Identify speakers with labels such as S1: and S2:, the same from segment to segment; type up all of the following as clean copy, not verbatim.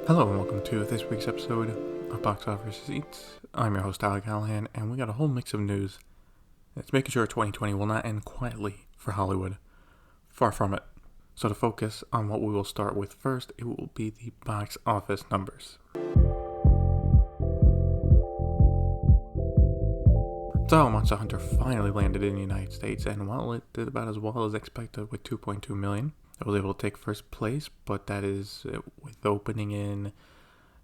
S1: Hello and welcome to this week's episode of Box Office Receipts. I'm your host Alec Callahan, and we got a whole mix of news. It's making sure 2020 will not end quietly for Hollywood. Far from it. So to focus on what we will start with first, it will be the box office numbers. So Monster Hunter finally landed in the United States, and while it did about as well as expected with 2.2 million, it was able to take first place, but that is with opening in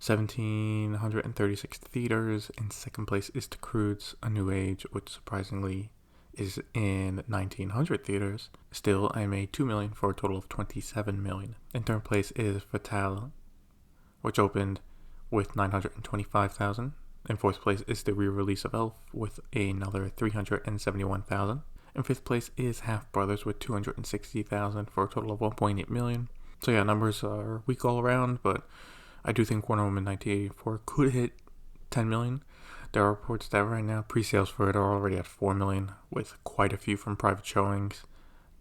S1: 1,736 theaters. In second place is The Croods: A New Age, which surprisingly is in 1,900 theaters. Still, I made 2 million for a total of 27 million. In third place is Fatale, which opened with 925,000. In fourth place is the re-release of Elf with another 371,000. In fifth place is Half Brothers with 260,000 for a total of 1.8 million. So yeah, numbers are weak all around, but I do think Wonder Woman 1984 could hit 10 million. There are reports that right now pre-sales for it are already at 4 million, with quite a few from private showings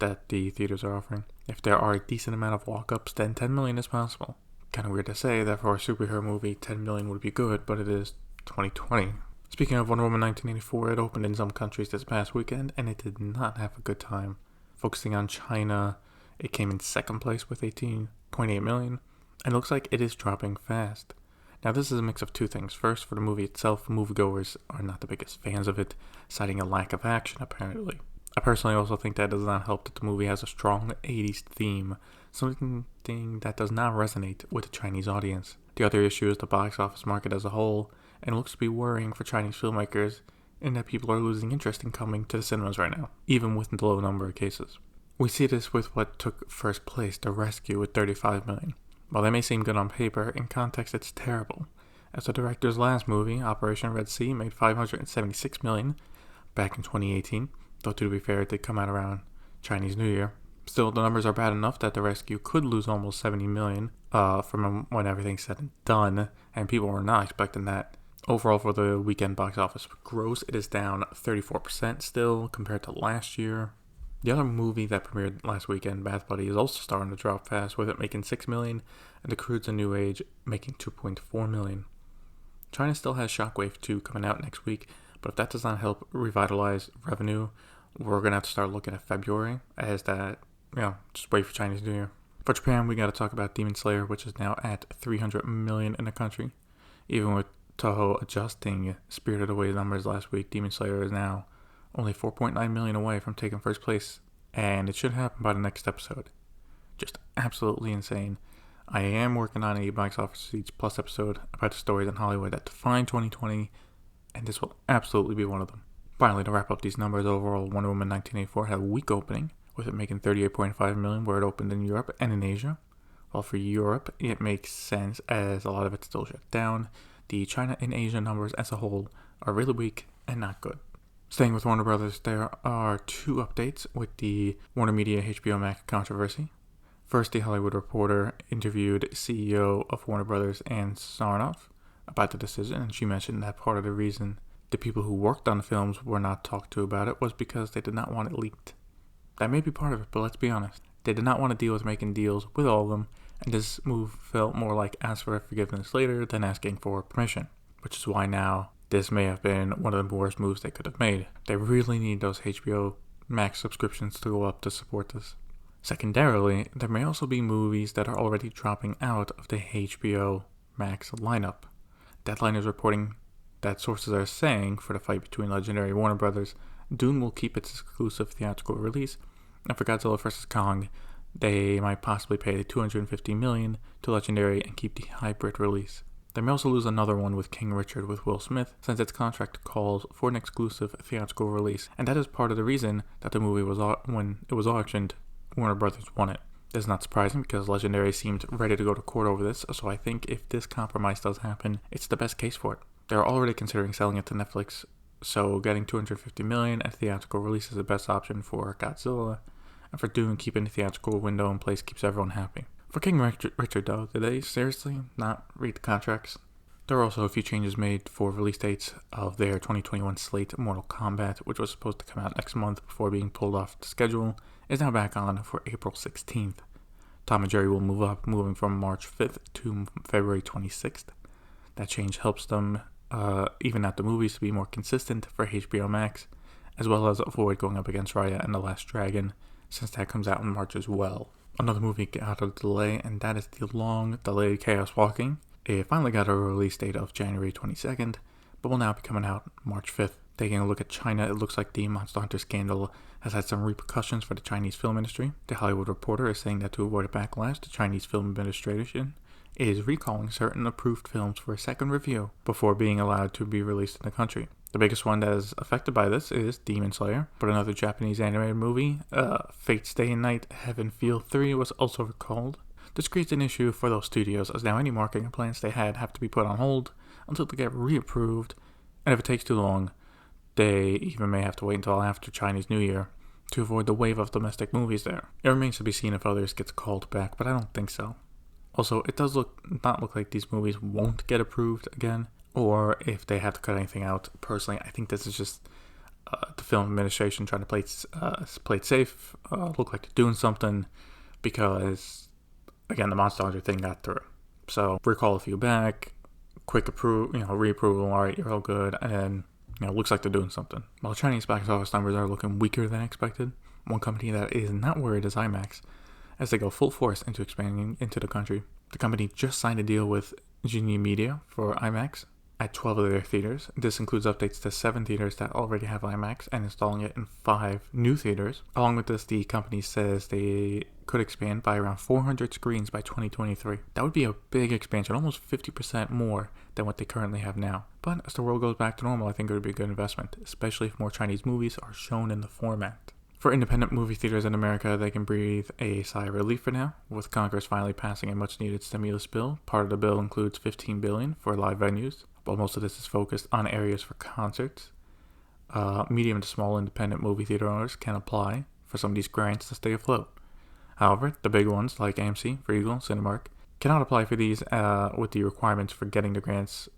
S1: that the theaters are offering. If there are a decent amount of walk-ups, then 10 million is possible. Kind of weird to say that for a superhero movie, 10 million would be good, but it is 2020. Speaking of Wonder Woman 1984, it opened in some countries this past weekend, and it did not have a good time. Focusing on China, it came in second place with 18.8 million, and it looks like it is dropping fast. Now this is a mix of two things. First, for the movie itself, moviegoers are not the biggest fans of it, citing a lack of action apparently. I personally also think that does not help that the movie has a strong 80s theme, something that does not resonate with the Chinese audience. The other issue is the box office market as a whole, and it looks to be worrying for Chinese filmmakers in that people are losing interest in coming to the cinemas right now, even with the low number of cases. We see this with what took first place, The Rescue, with 35 million. While that may seem good on paper, in context it's terrible, as the director's last movie, Operation Red Sea, made 576 million back in 2018, though to be fair it did come out around Chinese New Year. Still, the numbers are bad enough that The Rescue could lose almost 70 million from when everything's said and done, and people were not expecting that. Overall, for the weekend box office gross, it is down 34% still compared to last year. The other movie that premiered last weekend, Bath Buddy, is also starting to drop fast, with it making 6 million and The Croods: A New Age making 2.4 million. China still has Shockwave 2 coming out next week, but if that does not help revitalize revenue, we're going to have to start looking at February as that, just wait for Chinese New Year. For Japan, we got to talk about Demon Slayer, which is now at 300 million in the country. Even with Toho adjusting Spirited Away numbers last week, Demon Slayer is now only 4.9 million away from taking first place, and it should happen by the next episode. Just absolutely insane. I am working on a Box Office Receipts Plus episode about the stories in Hollywood that define 2020, and this will absolutely be one of them. Finally, to wrap up these numbers, overall, Wonder Woman 1984 had a weak opening, with it making 38.5 million where it opened in Europe and in Asia. While for Europe, it makes sense as a lot of it's still shut down. The China and Asia numbers as a whole are really weak and not good. Staying with Warner Brothers, there are two updates with the Warner Media HBO Max controversy. First, The Hollywood Reporter interviewed CEO of Warner Brothers, Ann Sarnoff, about the decision, and she mentioned that part of the reason the people who worked on the films were not talked to about it was because they did not want it leaked. That may be part of it, but let's be honest. They did not want to deal with making deals with all of them, and this move felt more like ask for forgiveness later than asking for permission, which is why now this may have been one of the worst moves they could have made. They really need those HBO Max subscriptions to go up to support this. Secondarily, there may also be movies that are already dropping out of the HBO Max lineup. Deadline is reporting that sources are saying for the fight between Legendary and Warner Brothers, Dune will keep its exclusive theatrical release, and for Godzilla vs. Kong, they might possibly pay $250 million to Legendary and keep the hybrid release. They may also lose another one with King Richard with Will Smith, since its contract calls for an exclusive theatrical release, and that is part of the reason that the movie was when it was auctioned, Warner Brothers won it. This is not surprising because Legendary seemed ready to go to court over this, so I think if this compromise does happen, it's the best case for it. They're already considering selling it to Netflix, so getting $250 million at theatrical release is the best option for Godzilla, and for Dune, keeping the theatrical window in place keeps everyone happy. For King Richard though, did they seriously not read the contracts? There are also a few changes made for release dates of their 2021 slate. Mortal Kombat, which was supposed to come out next month before being pulled off the schedule, is now back on for April 16th. Tom and Jerry will move up, moving from March 5th to February 26th. That change helps them even out the movies to be more consistent for HBO Max, as well as avoid going up against Raya and The Last Dragon, since that comes out in March as well. Another movie got a delay, and that is the long-delayed Chaos Walking. It finally got a release date of January 22nd, but will now be coming out March 5th. Taking a look at China, it looks like the Monster Hunter scandal has had some repercussions for the Chinese film industry. The Hollywood Reporter is saying that to avoid a backlash, the Chinese Film Administration is recalling certain approved films for a second review before being allowed to be released in the country. The biggest one that is affected by this is Demon Slayer, but another Japanese animated movie, Fate's Day and Night Heaven Feel 3, was also recalled. This creates an issue for those studios, as now any marketing plans they had have to be put on hold until they get reapproved, and if it takes too long, they even may have to wait until after Chinese New Year to avoid the wave of domestic movies there. It remains to be seen if others get called back, but I don't think so. Also, it does not look like these movies won't get approved again, or if they have to cut anything out. Personally, I think this is just the film administration trying to play it safe, look like they're doing something, because, again, the Monster Hunter thing got through. So, recall a few back, quick reapproval, alright, you're all good, and then, looks like they're doing something. While Chinese box office numbers are looking weaker than expected, one company that is not worried is IMAX, as they go full force into expanding into the country. The company just signed a deal with Genie Media for IMAX at 12 of their theaters. This includes updates to 7 theaters that already have IMAX and installing it in 5 new theaters. Along with this, the company says they could expand by around 400 screens by 2023. That would be a big expansion, almost 50% more than what they currently have now. But as the world goes back to normal, I think it would be a good investment, especially if more Chinese movies are shown in the format. For independent movie theaters in America, they can breathe a sigh of relief for now, with Congress finally passing a much-needed stimulus bill. Part of the bill includes $15 billion for live venues, while most of this is focused on areas for concerts. Medium to small independent movie theater owners can apply for some of these grants to stay afloat. However, the big ones like AMC, Regal, Cinemark cannot apply for these with the requirements for getting the grants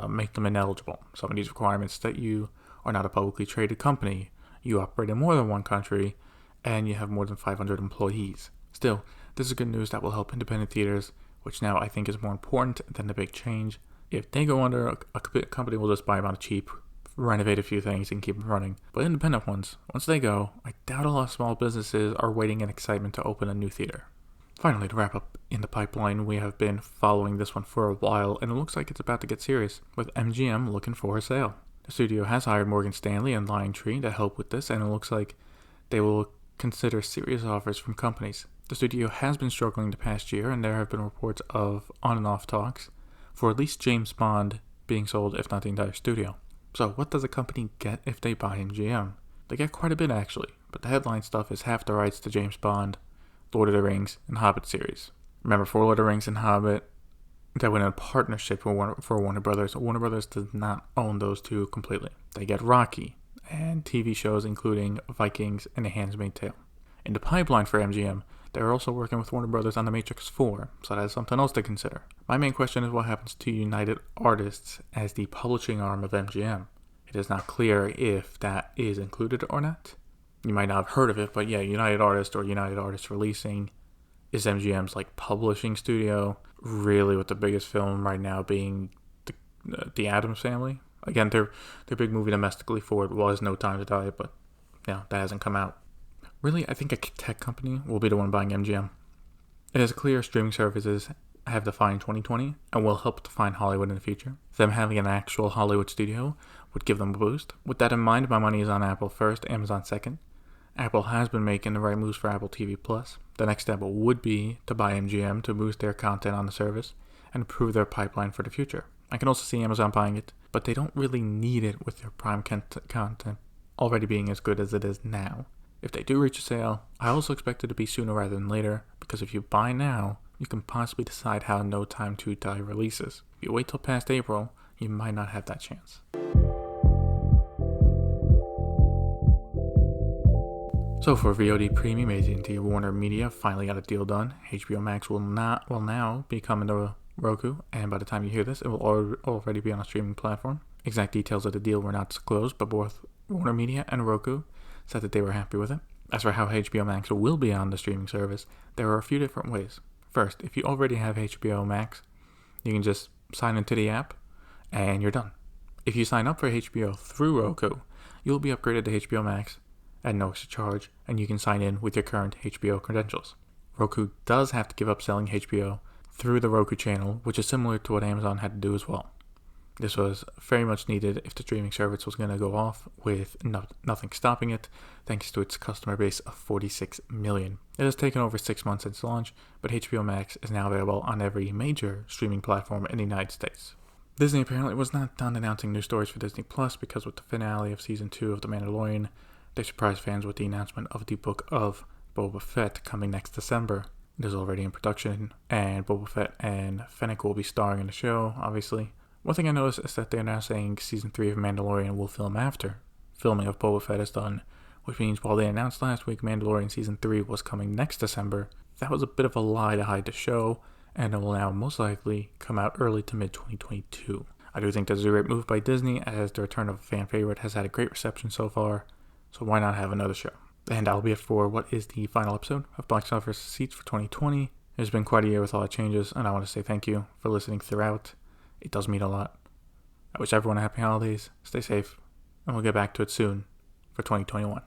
S1: make them ineligible. Some of these requirements that you are not a publicly traded company, you operate in more than one country, and you have more than 500 employees. Still, this is good news that will help independent theaters, which now I think is more important than the big change. If they go under, a company will just buy them on cheap, renovate a few things, and keep them running. But independent ones, once they go, I doubt a lot of small businesses are waiting in excitement to open a new theater. Finally, to wrap up in the pipeline, we have been following this one for a while, and it looks like it's about to get serious, with MGM looking for a sale. The studio has hired Morgan Stanley and LionTree to help with this, and it looks like they will consider serious offers from companies. The studio has been struggling the past year, and there have been reports of on and off talks for at least James Bond being sold, if not the entire studio. So what does a company get if they buy MGM? They get quite a bit, actually, but the headline stuff is half the rights to James Bond, Lord of the Rings, and Hobbit series. Remember, for Lord of the Rings and Hobbit, that went in a partnership for Warner Brothers. Warner Brothers does not own those two completely. They get Rocky and TV shows including Vikings and The Handmaid's Tale. In the pipeline for MGM, they're also working with Warner Brothers on The Matrix 4, so that's something else to consider. My main question is what happens to United Artists as the publishing arm of MGM. It is not clear if that is included or not. You might not have heard of it, but yeah, United Artists or United Artists Releasing is MGM's publishing studio, really with the biggest film right now being the Addams Family. Again, their big movie domestically for it was No Time to Die, but that hasn't come out. Really, I think a tech company will be the one buying MGM. It is clear streaming services have defined 2020 and will help define Hollywood in the future. Them having an actual Hollywood studio would give them a boost. With that in mind, my money is on Apple first, Amazon second. Apple has been making the right moves for Apple TV+. The next step would be to buy MGM to boost their content on the service and improve their pipeline for the future. I can also see Amazon buying it, but they don't really need it with their Prime content already being as good as it is now. If they do reach a sale, I also expect it to be sooner rather than later, because if you buy now, you can possibly decide how No Time to Die releases. If you wait till past April, you might not have that chance. So for VOD Premium, AT&T Warner Media finally got a deal done. HBO Max will now be coming to Roku, and by the time you hear this, it will already be on a streaming platform. Exact details of the deal were not disclosed, but both Warner Media and Roku said that they were happy with it. As for how HBO Max will be on the streaming service, there are a few different ways. First, if you already have HBO Max, you can just sign into the app and you're done. If you sign up for HBO through Roku, you'll be upgraded to HBO Max at no extra charge, and you can sign in with your current HBO credentials. Roku does have to give up selling HBO through the Roku channel, which is similar to what Amazon had to do as well. This was very much needed if the streaming service was going to go off, with nothing stopping it, thanks to its customer base of 46 million. It has taken over 6 months since launch, but HBO Max is now available on every major streaming platform in the United States. Disney apparently was not done announcing new stories for Disney Plus, because with the finale of Season 2 of The Mandalorian, they surprised fans with the announcement of the Book of Boba Fett coming next December. It is already in production, and Boba Fett and Fennec will be starring in the show, obviously. One thing I noticed is that they're now saying Season 3 of Mandalorian will film after filming of Boba Fett is done, which means while they announced last week Mandalorian Season 3 was coming next December, that was a bit of a lie to hide the show, and it will now most likely come out early to mid-2022. I do think this is a great move by Disney, as the return of a fan favorite has had a great reception so far, so why not have another show? And that'll be it for what is the final episode of Box Office Receipts for 2020. It's been quite a year with a lot of changes, and I want to say thank you for listening throughout. It does mean a lot. I wish everyone a happy holidays, stay safe, and we'll get back to it soon for 2021.